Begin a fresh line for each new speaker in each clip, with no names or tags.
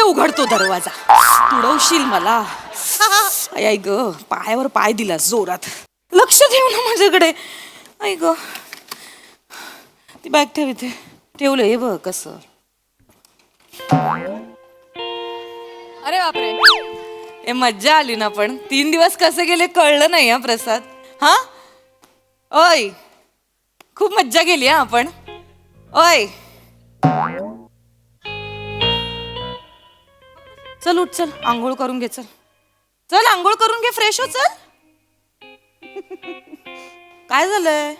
उघडतो दरवाजा. तुडवशील मला. आई ग, पायावर पाय दिला जोरात. लक्ष ठेव ना माझ्याकडे. आई ग, ती बॅग ठेव इथे. ठेवलं हे बघ कसं.
अरे बापरे.
ए मज्जा आली ना. पण 3 दिवस कसे गेले कळलं नाही हा प्रसाद. हा ओय, खूप मज्जा केली हा आपण. ओय चल उठ, चल आंघोळ करून घे. चल चल आंघोळ करून घे, फ्रेश हो. चल. काय झालंय?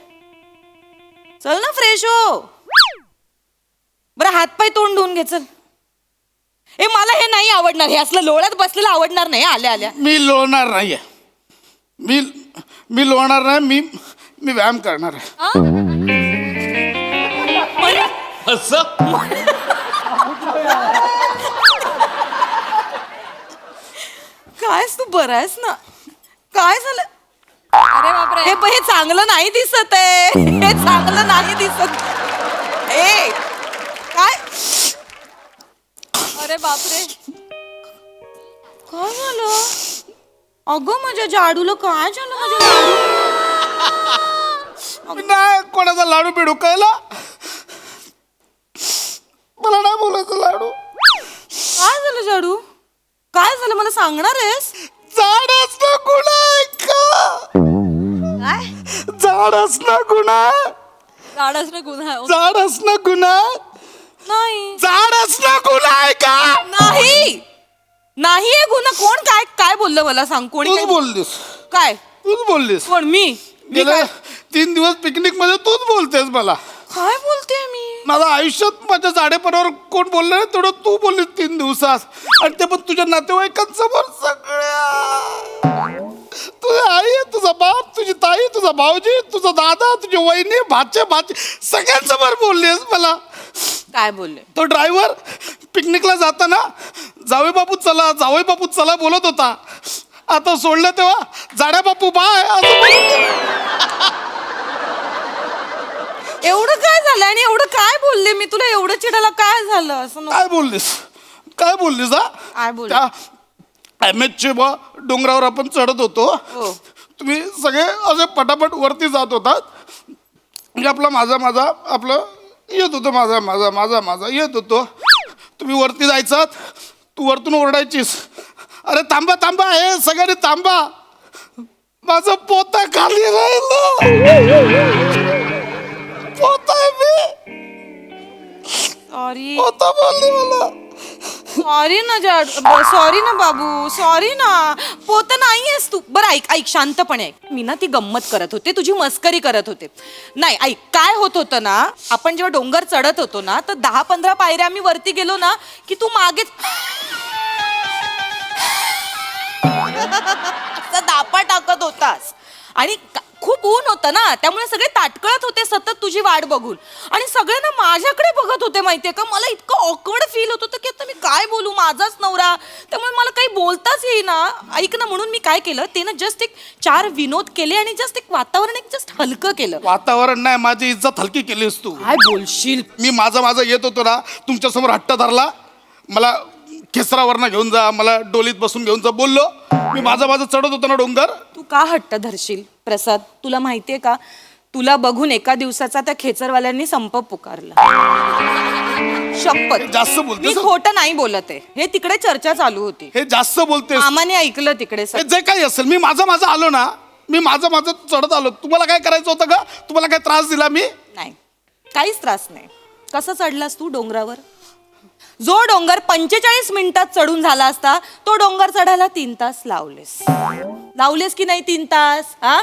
चल ना, फ्रेश हो. बरं हातपाय तोंड धुवून घे. चल. ए मला हे नाही आवडणार. हे असलं लोळ्यात बसलेलं आवडणार नाही. आल्या आल्या
मी लोळणार नाहीये. मी लोळणार नाही. मी व्यायाम करणार आहे.
कायस तू बरं आहेस ना? काय झालं?
अरे बापरे.
हे चांगलं नाही दिसत आहे. हे चांगलं नाही दिसत. ए काय?
अरे बापरे.
काय झालं? अगं माझ्या जाडूला काय झालं? माझ्या जाडू
नाही कोणाचा लाडू बिडू कळला? मला नाही बोलायचं लाडू.
काय झालं जाडू? काय झालं मला सांगणार आहेस?
झाड असणं गुन्हा आहे का? झाड असणं गुन्हा.
झाड असणं गुन्हा आहे.
झाड असणं गुन्हा.
नाही
झाड असणं गुन्हा आहे का?
नाही नाही आहे गुन्हा. कोण काय काय बोललं मला सांग. कोणी
तूच
काय
बोललीस.
काय?
तूच बोललीस.
कोण? मी
गेल्या 3 दिवस पिकनिक मध्ये तूच बोलतेस मला.
काय बोलते मी?
माझ्या आयुष्यात माझ्या जाडेपणावर कोण बोललं नाही तेवढं तू बोललीस 3 दिवसात. आणि ते पण तुझ्या नातेवाईकांसमोर सगळ्या. तुझी आई, तुझा बाप, तुझी ताई, तुझा भाऊजी, तुझा दादा, तुझी वहिनी, भाचे सगळ्यांसमोर बोललीस मला.
काय बोलले?
तो ड्रायव्हर पिकनिकला जाताना जावई बापू चला बोलत होता. आता सोडलं तेव्हा जाड्या बापू बाय असं
एवढं काय झालं? आणि एवढं काय बोलले मी तुला? एवढं चिडायला काय झालं? असं नको.
काय बोललीस हा?
काय बोलले?
त्या एमएचचे डोंगरावर आपण चढत होतो.
हो.
तुम्ही सगळे असे पटापट वरती जात होतात. म्हणजे माझा आपलं येत होतं. माझा येत होतो. तुम्ही वरती जायचात. तू वरतून ओरडायचीस, अरे थांबा हे सगळ्यांनी थांबा, माझं पोता खाली राहिलं. पोता आहे मी.
सॉरी.
पोता बोलली मला.
सॉरी ना सॉरी ना बाबू. सॉरी ना. पोत नाहीयेस तू. बरं ऐक शांतपणे ऐक. मी ना ती गंमत करत होते, तुझी मस्करी करत होते. नाही ऐक, काय होत होतं ना, आपण जेव्हा डोंगर चढत होतो ना, तर 10-15 पायऱ्या आम्ही वरती गेलो ना की तू मागेच दापा टाकत होतास. आणि खूप ऊन होतं ना, त्यामुळे सगळे ताटकळत होते सतत तुझी वाट बघून. आणि सगळे ना माझ्याकडे बघत होते माहितीये का. मला इतकं ऑकवर्ड फील होत होतं की आता मी काय बोलू, माझाच नवरा. त्यामुळे मला काही बोलताच येईना. ऐक ना, म्हणून मी काय केलं, ते ना जस्ट एक 4 विनोद केले आणि जस्ट एक वातावरण जस्ट हलकं केलं.
वातावरण नाही, माझी इज्जत हलकी केलीस तू.
काय बोलशील?
मी माझा येत होतो ना, तुमच्यासमोर हट्ट धरला, मला खेसरावरनं घेऊन जा, मला डोलीत बसून घेऊन जा बोललो. मी माझा चढत होतो ना डोंगर.
तू का हट्ट धरशील प्रसाद? तुला माहितीये का, तुला बघून एका दिवसाचा त्या खेचरवाल्यांनी संप पुकारला. शपथ.
जास्त बोलते.
मी खोटं नाही बोलत आहे. हे तिकडे चर्चा चालू होती.
हे जास्त बोलते.
मामाने ऐकलं तिकडे.
जे काही असेल, मी माझा आलो ना, मी माझं चढत आलो. तुम्हाला काय करायचं होतं का? तुम्हाला काय त्रास दिला मी?
नाही, काहीच त्रास नाही. कसं चढलास तू डोंगरावर? जो डोंगर 45 मिनिटात चढून झाला असता, तो डोंगर चढायला 3 तास लावलेस की नाही? 3 तास. हा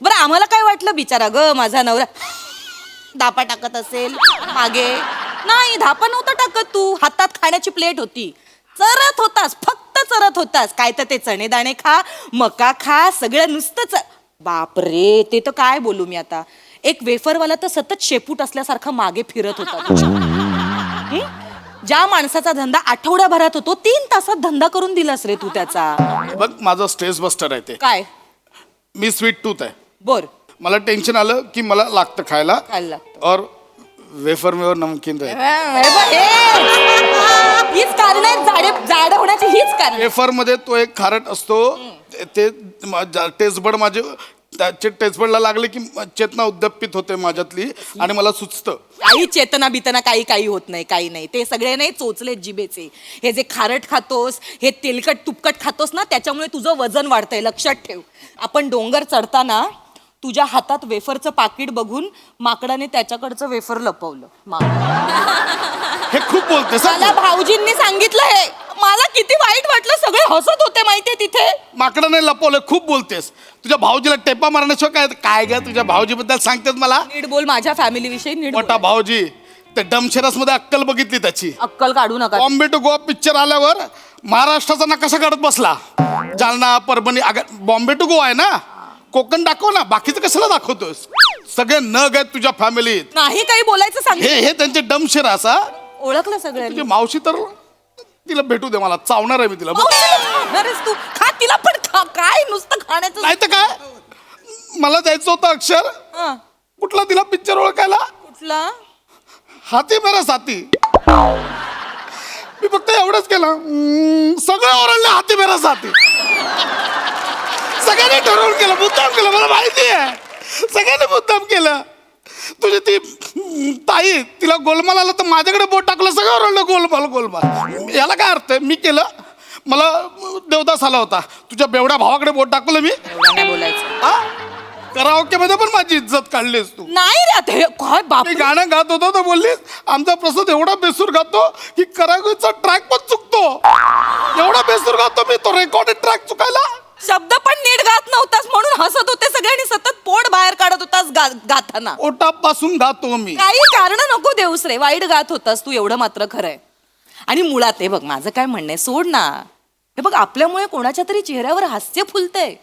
बरं, आम्हाला काय वाटलं, बिचारा ग माझा नवरा धापा टाकत असेल मागे. नाही, धापा नव्हता टाकत. तू हातात खाण्याची प्लेट होती, चरत होतास, फक्त चरत होतास. काय तर ते चणे दाणे खा, मका खा, सगळं नुसतंच. बापरे, ते तर काय बोलू मी आता. एक वेफरवाला तर सतत शेपूट असल्यासारखा मागे फिरत होता. ज्या माणसाचा धंदा आठवड्याभरात होतो, 3 तासात धंदा करून दिलास रे तू त्याचा.
बघ, माझं स्ट्रेस बस्टर आहे ते.
काय?
मी स्वीट टूथ आहे.
बोर.
मला टेन्शन आलं की मला लागतं खायला. और वेफर में और नमकीन रहे.
हीच कारण आहेत कारण
वेफर मध्ये तो एक खारट असतो ते टेस्टबड माझे त्याचे टेस्टबडला लागले की चेतना उद्दपित होते माझ्यातली आणि मला सुचतं.
काही चेतना बितना काही होत नाही, काही नाही. ते सगळे नाही चोचले जिबेचे. हे जे खारट खातोस, हे तेलकट तुपकट खातोस ना, त्याच्यामुळे तुझं वजन वाढतंय. लक्षात ठेव. आपण डोंगर चढताना तुझ्या हातात वेफरचं पाकिट बघून माकडाने त्याच्याकडचं वेफर लपवलं.
हे खूप बोलतेस
मला भाऊजींनी सांगितलं हे. मला किती वाईट वाटलं. सगळे हसत होते माहितीये तिथे.
माकडाने लपवलं. खूप बोलतेस. तुझ्या भाऊजीला टेपा मारण्याशिवाय काय काय ग तुझ्या भाऊजी बद्दल सांगतेस मला?
नीट बोल. माझ्या फॅमिली विषयी नीट बोल.
मोठा भाऊजी ते डमशेरास मध्ये अक्कल बघितली त्याची.
अक्कल काढू नका.
बॉम्बे टू गोवा पिक्चर आल्यावर महाराष्ट्राचा नकाशा काढत बसला. जालना परभणी बॉम्बे टू गोवा आहे ना, कोकण दाखव ना. बाकीचं कशाला दाखवतोस? सगळे नग आहेत तुझ्या फॅमिलीत.
नाही काही बोलायचं सांग.
हे त्यांचे डमशेरास.
ओळखलं सगळ्यांनी.
तुझी मावशी तर तिला भेटू दे मला. चावणार आहे मी तिला.
मावशीला खाणारेस तू. खा तिला पण खा. काय नुसतं खाण्याचं.
नाही तर काय, मला द्यायचं होतं अक्षर.
हा.
कुठला तिला पिक्चर ओळखायला?
कुठला?
हाती मेरा साथी. मी फक्त एवढंच केलं. सगळं ओरडलं हाती मेरा साथी. सगळ्यांनी ठरवून केलं, मुद्दाम केलं. मला माहिती आहे सगळ्यांनी मुद्दाम केलं. तुझी ती ताई तिला गोलमाल आला तर माझ्याकडे बोट टाकलं. सगळं ओरडलं गोलमाल गोलमाल. याला काय अर्थ आहे? मी केलं. मला देवदास आला होता. तुझ्या बेवड्या भावाकडे बोट टाकलं मी.
एवढं नाही बोलायचं.
कराओके मध्ये पण माझी इज्जत काढलीस तू.
नाही रे आता हे काय बाप.
मी गाणं गात होतो तर बोललीस आमचा प्रसाद एवढा बेसूर गातो की कराओकेचा ट्रॅक पण चुकतो. एवढा बेसूर गातो मी, तो रेकॉर्डेड ट्रॅक चुकायला.
शब्द पण नीट गात नव्हतास म्हणून हसत होते सगळ्यांनी. सतत पोट बाहेर काढत होतास गाताना.
ओटापासून गातो मी.
काही कारण नको देऊस रे. वाईट गात होतास तू, एवढं मात्र खरंय. आणि मुळात हे बघ, माझं काय म्हणणं आहे, सोड ना. हे बघ, आपल्यामुळे कोणाच्या तरी चेहऱ्यावर हास्य फुलतंय.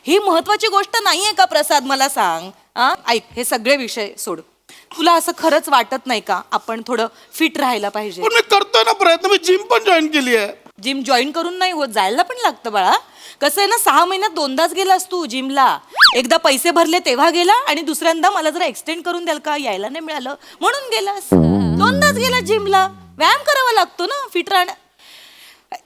ही महत्वाची गोष्ट नाहीये का प्रसाद? मला सांग. ऐक, हे सगळे विषय सोड. तुला असं खरंच वाटत नाही का आपण थोडं फिट राहायला पाहिजे?
पण मी करतोय ना प्रयत्न. मी जिम पण जॉईन केली आहे.
जिम जॉईन करून नाही होत, जायला पण लागतं बाळा. कसं आहे ना, 6 महिन्यात 2दाच गेलास तू जिमला. एकदा पैसे भरले तेव्हा गेला आणि दुसऱ्यांदा मला जरा एक्सटेंड करून द्याल का, यायला नाही मिळालं म्हणून गेलास. 2दाच गेला जिमला. व्यायाम करावा लागतो ना फिट राहणं.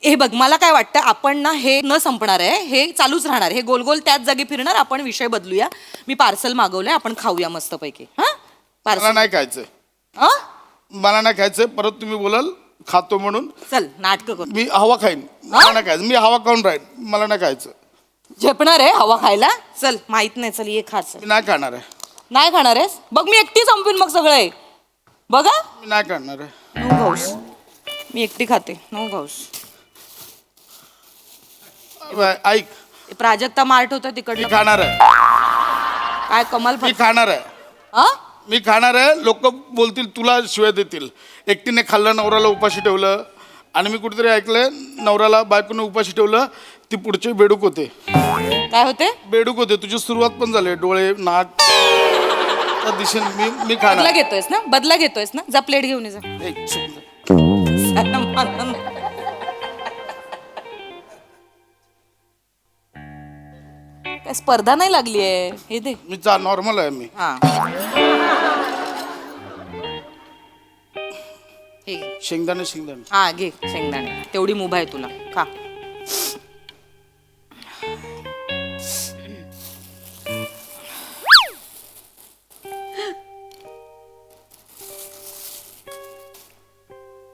हे बघ, मला काय वाटतं, आपण ना हे न संपणार आहे. हे चालूच राहणार. हे गोल गोल त्याच जागी फिरणार. आपण विषय बदलूया. मी पार्सल मागवलंय, आपण खाऊया मस्तपैकी. हा
मला
पार्सल.
नाही खायचंय. मला नाही खायचंय. परत तुम्ही बोलाल खातो म्हणून.
चल नाटक कर.
मी हवा खाईन. मला नाही खायचं. मी हवा खाऊन राहीन. मला नाही खायचं.
झेपणार आहे हवा खायला? चल माहित नाही. चल ये खास.
मी नाही खाणार आहे.
नाही खाणार आहेस? बघ मी एकटी संपवीन मग सगळे. बघा,
मी नाही खाणार आहे.
नो घाऊस. मी एकटी खाते. नो घाऊस.
ऐक,
प्राजक्ता मार्ट होतं
मी
तिकडलं.
खाणार आहे.
काय कमाल.
मी खाणार आहे.
हा?
मी खाणार आहे. लोक बोलतील तुला शिवाय देतील. एकटीने खाल्लं, नवऱ्याला उपाशी ठेवलं. आणि मी कुठेतरी ऐकलंय नवऱ्याला बायकोने उपाशी ठेवलं ती पुढचे बेडूक होते.
काय होते?
बेडूक होते. तुझी सुरुवात पण झाली. डोळे, नाक त्या दिशेने. मी खाणार.
बदला घेतोयस ना? बदला घेतोयस ना? जा प्लेट घेऊन ये जा.
एक सेकंद.
काय स्पर्धा नाही लागली आहे? हे दे.
मी नॉर्मल आहे मी.
हा हे घे.
शेंगदाणे.
हा घे शेंगदाणे. तेवढी मुभा आहे तुला. खा.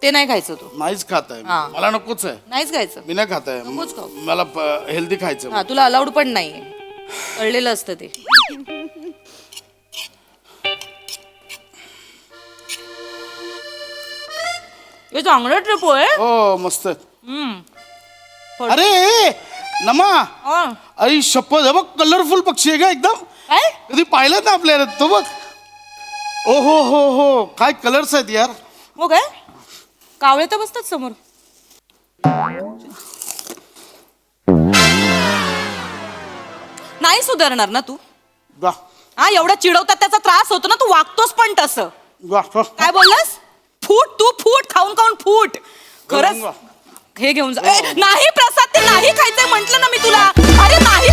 ते नाही खायचं तू.
नाहीच खात आहे.
हा.
मला नकोच आहे.
नाहीच खायचं.
मी नाही खात आहे.
नकोच खाऊ.
मला हेल्दी खायचं.
हा तुला अलाउड पण नाही. कळलेलं असतं ते. हे चांगलं ट्रिप आहे.
हो मस्त.
हम्म.
अरे नमा,
हा.
आई शपथ. हे बघ कलरफुल पक्षी आहे का एकदम.
काय?
कधी पाहिलं ना आपल्या तो बघ. ओ हो हो हो, काय कलर्स आहेत यार.
हो काय? कावळे तर बसतात समोर. नाही सुधारणार ना तू?
वा
हा एवढं चिडवतात त्याचा त्रास होतो ना, तू वागतोस पण तसं.
वा वा.
काय बोललास? फूट तू फूट. खाऊन खाऊन फूट. खरंच हे घेऊन जा. ए, नाही प्रसाद, ते नाही खायचंय म्हंटल ना मी तुला. अरे नाही